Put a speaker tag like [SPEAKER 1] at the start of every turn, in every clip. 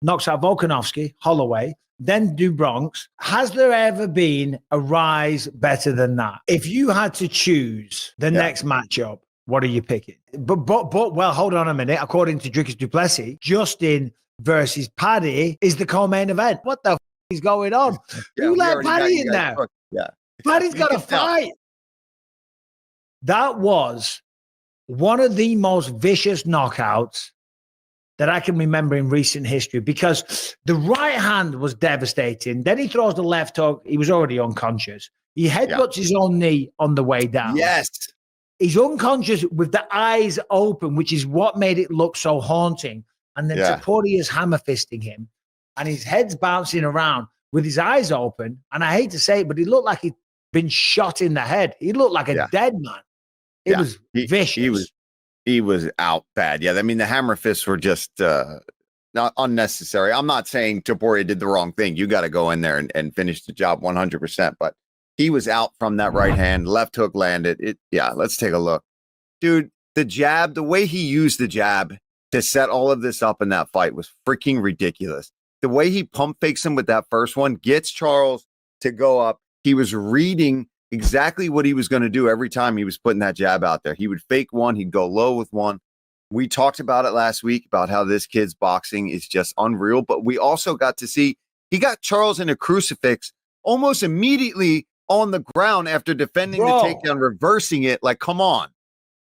[SPEAKER 1] knocks out Volkanovski, Holloway, then do Bronx. Has there ever been a rise better than that? If you had to choose the next matchup, what are you picking? But well, hold on a minute. According to Dricus du Plessis, Justin versus Paddy is the co-main event. What the is going on? Who let Paddy in there?
[SPEAKER 2] Yeah.
[SPEAKER 1] Paddy's got to fight. That was one of the most vicious knockouts that I can remember in recent history, because the right hand was devastating. Then he throws the left hook. He was already unconscious. He headbutts his own knee on the way down.
[SPEAKER 2] Yes.
[SPEAKER 1] He's unconscious with the eyes open, which is what made it look so haunting. And then Topuria's hammer fisting him, and his head's bouncing around with his eyes open. And I hate to say it, but he looked like he'd been shot in the head. He looked like a dead man. It was vicious.
[SPEAKER 2] He was out bad. Yeah, I mean, the hammer fists were just not unnecessary. I'm not saying Topuria did the wrong thing. You got to go in there and finish the job 100%. But he was out from that right hand. Left hook landed. Let's take a look. Dude, the jab, the way he used the jab to set all of this up in that fight was freaking ridiculous. The way he pump fakes him with that first one gets Charles to go up. He was reading exactly what he was going to do every time he was putting that jab out there. He would fake one. He'd go low with one. We talked about it last week about how this kid's boxing is just unreal. But we also got to see he got Charles in a crucifix almost immediately on the ground after defending the takedown, reversing it. Like, come on.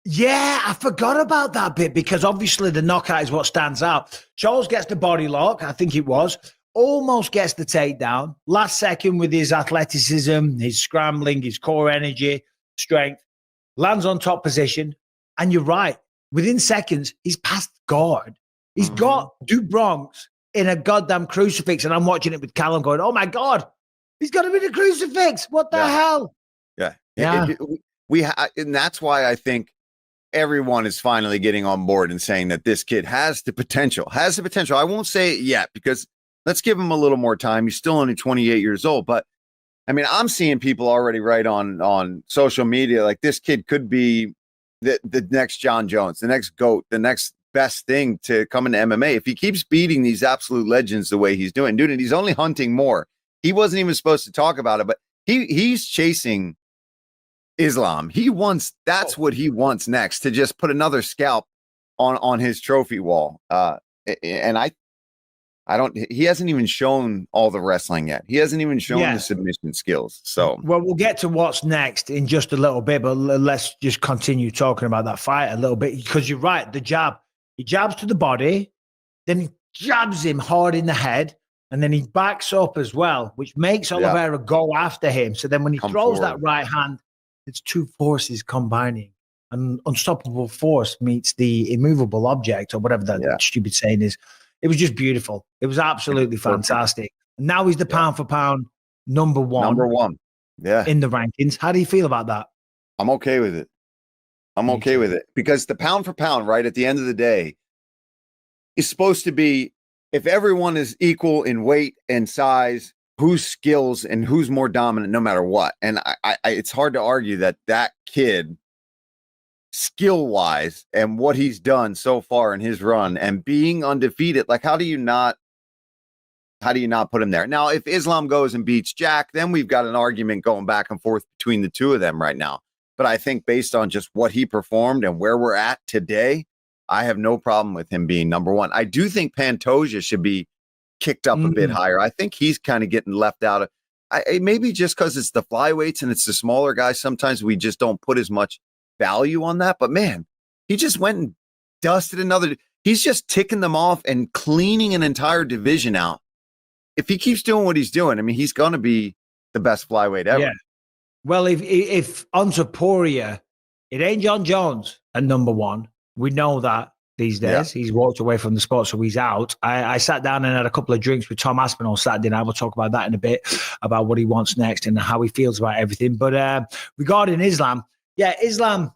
[SPEAKER 1] Yeah, I forgot about that bit, because obviously the knockout is what stands out. Charles gets the body lock, I think it was, almost gets the takedown. Last second with his athleticism, his scrambling, his core energy, strength, lands on top position. And you're right. Within seconds, he's past guard. He's got Du Bronx in a goddamn crucifix. And I'm watching it with Callum going, oh my God, he's got him in a crucifix. What the hell?
[SPEAKER 2] Yeah.
[SPEAKER 1] And
[SPEAKER 2] that's why I think everyone is finally getting on board and saying that this kid has the potential. I won't say it yet, because let's give him a little more time. He's still only 28 years old. But I mean, I'm seeing people already write on social media, like this kid could be the next John Jones, the next GOAT, the next best thing to come into MMA. If he keeps beating these absolute legends the way he's doing, dude, and he's only hunting more. He wasn't even supposed to talk about it, but he's chasing Islam. That's what he wants next, to just put another scalp on his trophy wall. And he hasn't even shown all the wrestling yet. He hasn't even shown the submission skills. So,
[SPEAKER 1] well, we'll get to what's next in just a little bit, but let's just continue talking about that fight a little bit, because you're right. The jab, he jabs to the body, then he jabs him hard in the head, and then he backs up as well, which makes Oliveira go after him. So then when he throws that right hand, it's two forces combining. An unstoppable force meets the immovable object, or whatever that stupid saying is. It was just beautiful. It was absolutely fantastic. And now he's the pound for pound number one. In the rankings. How do you feel about that?
[SPEAKER 2] I'm okay with it. Because the pound for pound, right, at the end of the day, is supposed to be, if everyone is equal in weight and size, whose skills and who's more dominant no matter what. And I it's hard to argue that kid, skill-wise, and what he's done so far in his run and being undefeated, like how do you not put him there? Now, if Islam goes and beats Jack, then we've got an argument going back and forth between the two of them right now. But I think based on just what he performed and where we're at today, I have no problem with him being number one. I do think Pantoja should be kicked up a bit higher. I think he's kind of getting left out of maybe just because it's the flyweights and it's the smaller guys. Sometimes we just don't put as much value on that. But man, he just went and dusted another. He's just ticking them off and cleaning an entire division out. If he keeps doing what he's doing, I mean, he's going to be the best flyweight ever. Yeah.
[SPEAKER 1] Well, if on Topuria, it ain't John Jones at number one. We know that these days. He's walked away from the sport, so he's out. I sat down and had a couple of drinks with Tom Aspinall Saturday night. We'll talk about that in a bit, about what he wants next and how he feels about everything. But regarding Islam, Islam,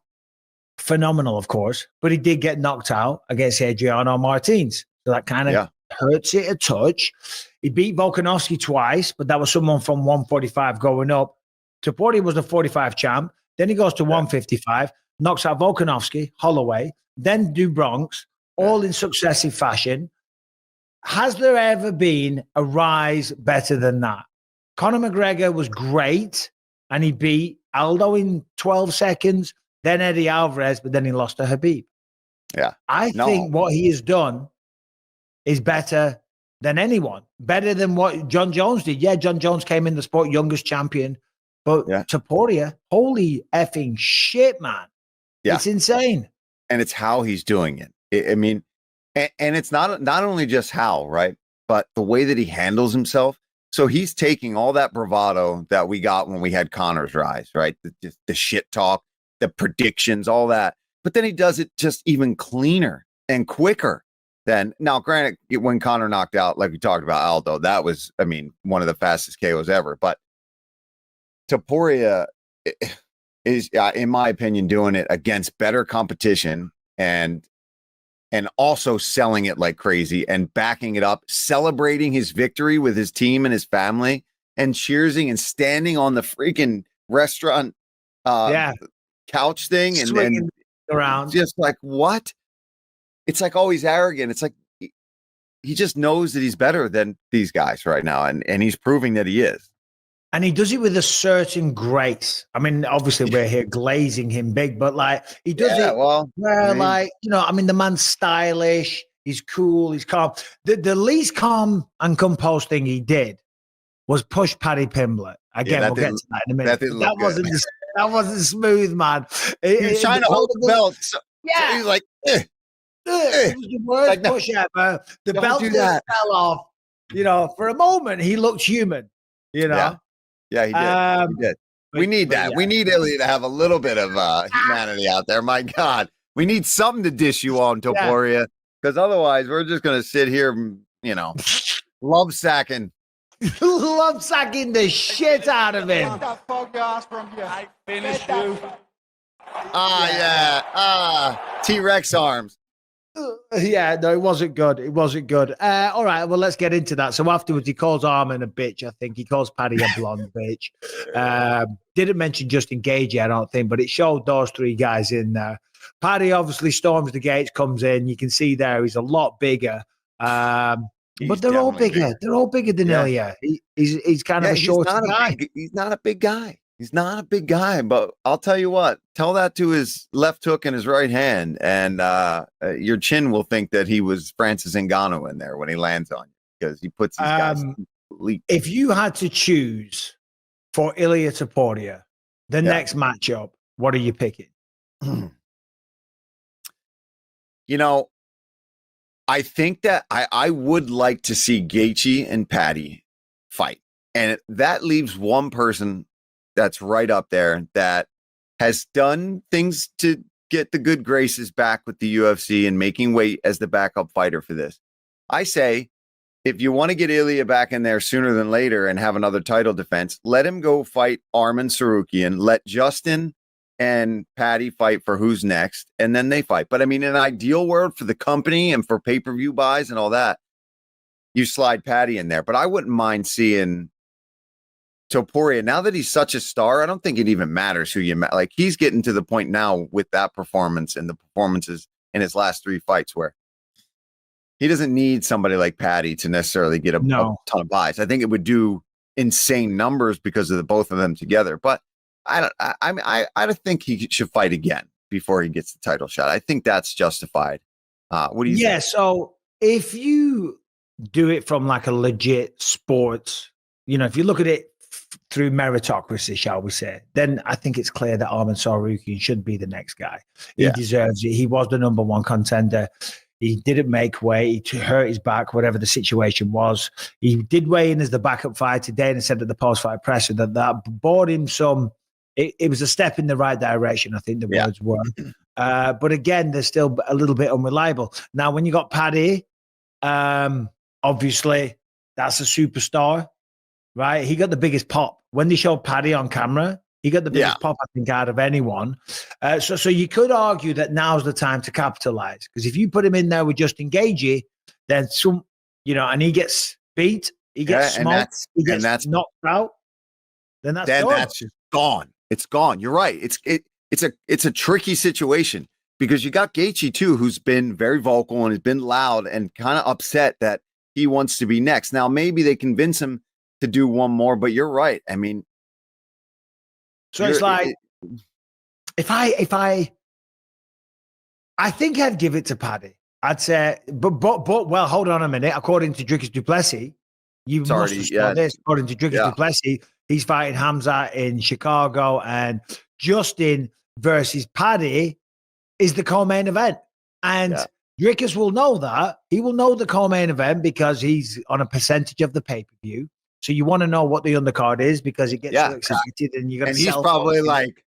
[SPEAKER 1] phenomenal, of course, but he did get knocked out against Adriano Martins. So that kind of hurts it a touch. He beat Volkanovski twice, but that was someone from 145 going up. Topuria was the 45 champ. Then he goes to 155, knocks out Volkanovski, Holloway, then Du Bronx, all in successive fashion. has there ever been a rise better than that? Conor McGregor was great, and he beat Aldo in 12 seconds, then Eddie Alvarez, but then he lost to Habib.
[SPEAKER 2] Yeah.
[SPEAKER 1] I think what he has done is better than anyone, better than what John Jones did. Yeah, John Jones came in the sport, youngest champion, but Topuria, holy effing shit, man. Yeah. It's insane.
[SPEAKER 2] And it's how he's doing it. I mean, and it's not only just how, right, but the way that he handles himself. So he's taking all that bravado that we got when we had Conor's rise, right? The shit talk, the predictions, all that. But then he does it just even cleaner and quicker than now. Granted, when Conor knocked out, like we talked about Aldo, that was, I mean, one of the fastest KOs ever. But Topuria is, in my opinion, doing it against better competition and also selling it like crazy and backing it up, celebrating his victory with his team and his family, and cheersing and standing on the freaking restaurant couch thing and
[SPEAKER 1] around.
[SPEAKER 2] Just like, what? It's like, oh, he's arrogant. It's like he just knows that he's better than these guys right now, and he's proving that he is.
[SPEAKER 1] And he does it with a certain grace. I mean, obviously we're here glazing him big, but like he does it where, like, you know, I mean, the man's stylish, he's cool, he's calm. The least calm and composed thing he did was push Paddy Pimblett. Again, we'll get to that in a minute. That wasn't smooth, man.
[SPEAKER 2] He was trying to hold the belt. So he's like,
[SPEAKER 1] it was the worst like, push ever. The belt fell off. You know, for a moment, he looked human, you know.
[SPEAKER 2] Yeah, he did. We need that. Yeah. We need Ilia to have a little bit of humanity out there. My God, we need something to dish you on, Topuria, because otherwise we're just going to sit here, you know, love sacking the shit out of him.
[SPEAKER 3] I finished you.
[SPEAKER 2] T-Rex arms.
[SPEAKER 1] Yeah, no, it wasn't good. It wasn't good. All right, well, let's get into that. So afterwards, he calls Arman a bitch, I think. He calls Paddy a blonde bitch. Didn't mention Justin Gaethje, I don't think, but it showed those three guys in there. Paddy obviously storms the gates, comes in. You can see there he's a lot bigger. But they're all bigger. They're all bigger than Ilia. He's kind of a short guy.
[SPEAKER 2] He's not a big guy. He's not a big guy, but I'll tell you what, tell that to his left hook and his right hand, and your chin will think that he was Francis Ngannou in there when he lands on you, because he puts these guys complete.
[SPEAKER 1] If you had to choose for Ilia Topuria, the next matchup, what are you picking?
[SPEAKER 2] You know, I think that I would like to see Gaethje and Paddy fight, and that leaves one person that's right up there that has done things to get the good graces back with the UFC and making weight as the backup fighter for this. I say, if you want to get Ilia back in there sooner than later and have another title defense, let him go fight Arman Sarukian, let Justin and Paddy fight for who's next, and then they fight. But I mean, in an ideal world for the company and for pay-per-view buys and all that, you slide Paddy in there. But I wouldn't mind seeing Topuria, now that he's such a star, I don't think it even matters who you like. He's getting to the point now with that performance and the performances in his last three fights where he doesn't need somebody like Paddy to necessarily get a ton of buys. I think it would do insane numbers because of the both of them together. But I think he should fight again before he gets the title shot. I think that's justified. What do you think?
[SPEAKER 1] Yeah, so if you do it from like a legit sports, you know, if you look at it through meritocracy, shall we say, then I think it's clear that Arman Sarukian should be the next guy. He deserves it. He was the number one contender. He didn't make weight. He hurt his back, whatever the situation was. He did weigh in as the backup fighter today and said at the post-fight presser that bought him some. It was a step in the right direction, I think the words were. But again, they're still a little bit unreliable. Now, when you got Paddy, obviously that's a superstar. Right, he got the biggest pop when they showed Paddy on camera. He got the biggest pop, I think, out of anyone. So you could argue that now's the time to capitalize, because if you put him in there with Justin Gaethje, then and he gets beat, he gets smoked, he gets knocked out. Then that's
[SPEAKER 2] just gone. It's gone. You're right. It's a tricky situation because you got Gaethje too, who's been very vocal and has been loud and kind of upset that he wants to be next. Now, maybe they convince him to do one more, but you're right. I mean,
[SPEAKER 1] so it's like, if I think I'd give it to Paddy. I'd say, but well, hold on a minute. According to Dricus du Plessis, you must have saw this. According to Dricus du Plessis, he's fighting Hamza in Chicago, and Justin versus Paddy is the co-main event. And Dricus will know that. He will know the co-main event because he's on a percentage of the pay-per-view. So you want to know what the undercard is because it gets so excited, and you're going to.
[SPEAKER 2] And he's probably like,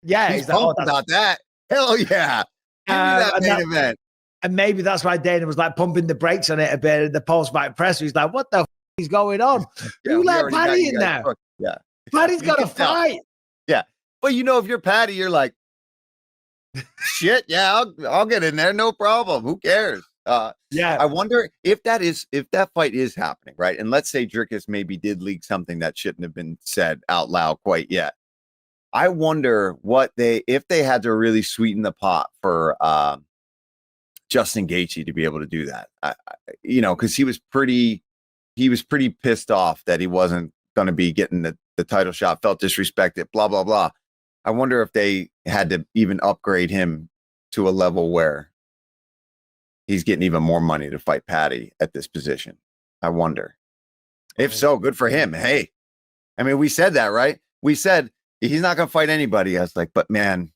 [SPEAKER 1] he's
[SPEAKER 2] pumped about that. Hell yeah! Give me that main event.
[SPEAKER 1] And maybe that's why Dana was like pumping the brakes on it a bit at the post-fight press. He's like, what the f*** is going on? Who let Paddy in there?
[SPEAKER 2] Yeah.
[SPEAKER 1] Paddy's got to fight.
[SPEAKER 2] Yeah. But if you're Paddy, you're like, shit, I'll get in there. No problem. Who cares? I wonder if that fight is happening, right? And let's say Dricus maybe did leak something that shouldn't have been said out loud quite yet. I wonder if they had to really sweeten the pot for Justin Gaethje to be able to do that, because he was pretty pissed off that he wasn't going to be getting the title shot, felt disrespected, blah, blah, blah. I wonder if they had to even upgrade him to a level where he's getting even more money to fight Paddy at this position. I wonder. If so, good for him. Hey, I mean, we said that, right? We said he's not going to fight anybody. I was like, but man,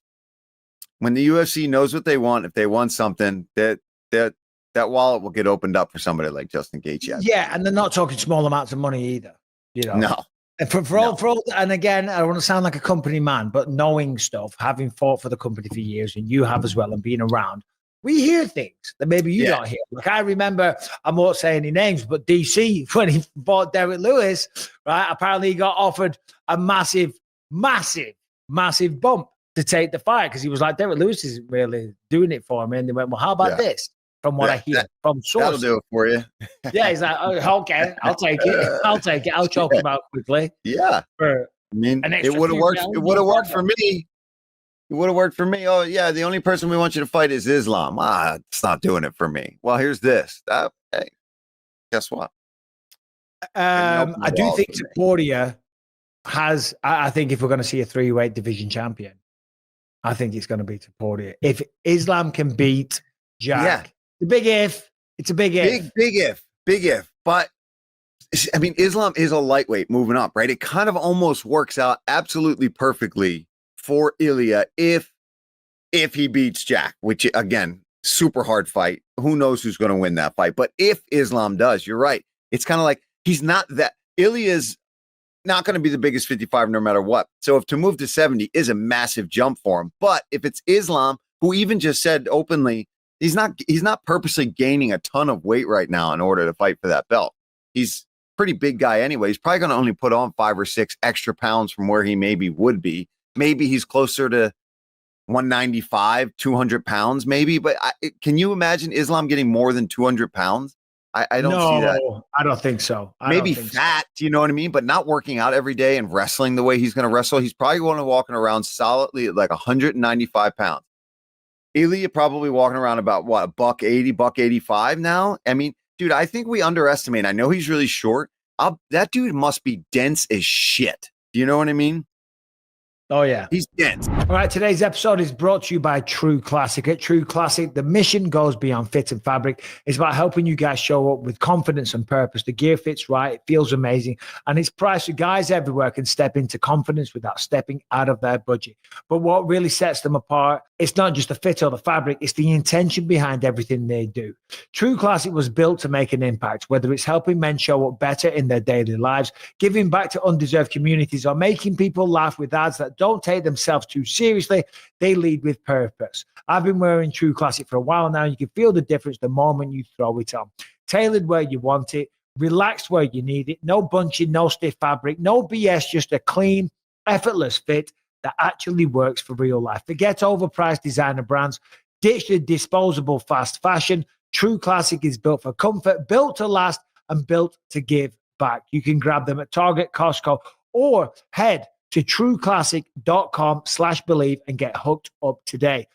[SPEAKER 2] when the UFC knows what they want, if they want something, that wallet will get opened up for somebody like Justin Gaethje.
[SPEAKER 1] Yeah, and they're not talking small amounts of money either.
[SPEAKER 2] No.
[SPEAKER 1] And for all, and again, I don't want to sound like a company man, but knowing stuff, having fought for the company for years, and you have as well, and being around, we hear things that maybe you don't hear. Like I remember, I won't say any names, but DC, when he fought Derek Lewis, right? Apparently he got offered a massive bump to take the fight because he was like, Derek Lewis isn't really doing it for me. And they went, well, how about this? From what I hear from sources.
[SPEAKER 2] That'll do it for you.
[SPEAKER 1] He's like, oh, okay, I'll take it. I'll choke him out quickly.
[SPEAKER 2] Yeah. I mean, it would have worked. It would have worked for me. It would have worked for me. Oh, yeah, the only person we want you to fight is Islam. It's not doing it for me. Well, here's this. Hey, guess what?
[SPEAKER 1] I do think Topuria has, I think if we're going to see a 3-weight division champion, I think it's going to be Topuria. If Islam can beat Jack, it's a big if. It's a big if.
[SPEAKER 2] Big if. But, I mean, Islam is a lightweight moving up, right? It kind of almost works out absolutely perfectly for Ilia if he beats Jack, which, again, super hard fight. Who knows who's going to win that fight? But if Islam does, you're right. It's kind of like he's not that. Ilia's not going to be the biggest 55 no matter what. So if to move to 70 is a massive jump for him. But if it's Islam, who even just said openly, he's not purposely gaining a ton of weight right now in order to fight for that belt. He's a pretty big guy anyway. He's probably going to only put on 5 or 6 extra pounds from where he maybe would be. Maybe he's closer to 195, 200 pounds, maybe. But can you imagine Islam getting more than 200 pounds? I don't see that.
[SPEAKER 1] I don't think so.
[SPEAKER 2] Maybe fat, you know what I mean? But not working out every day and wrestling the way he's going to wrestle. He's probably going to walking around solidly at like 195 pounds. Ilia probably walking around about what, $180, $185 now? I mean, dude, I think we underestimate. I know he's really short. That dude must be dense as shit. Do you know what I mean?
[SPEAKER 1] Oh, yeah.
[SPEAKER 2] He's dense.
[SPEAKER 1] All right. Today's episode is brought to you by True Classic. At True Classic, the mission goes beyond fit and fabric. It's about helping you guys show up with confidence and purpose. The gear fits right. It feels amazing. And it's priced so guys everywhere can step into confidence without stepping out of their budget. But what really sets them apart, it's not just the fit or the fabric. It's the intention behind everything they do. True Classic was built to make an impact, whether it's helping men show up better in their daily lives, giving back to undeserved communities, or making people laugh with ads that don't take themselves too seriously. They lead with purpose. I've been wearing True Classic for a while now. You can feel the difference the moment you throw it on. Tailored where you want it, relaxed where you need it, no bunching, no stiff fabric, no BS, just a clean, effortless fit that actually works for real life. Forget overpriced designer brands. Ditch the disposable fast fashion. True Classic is built for comfort, built to last, and built to give back. You can grab them at Target, Costco, or head to trueclassic.com/believe and get hooked up today.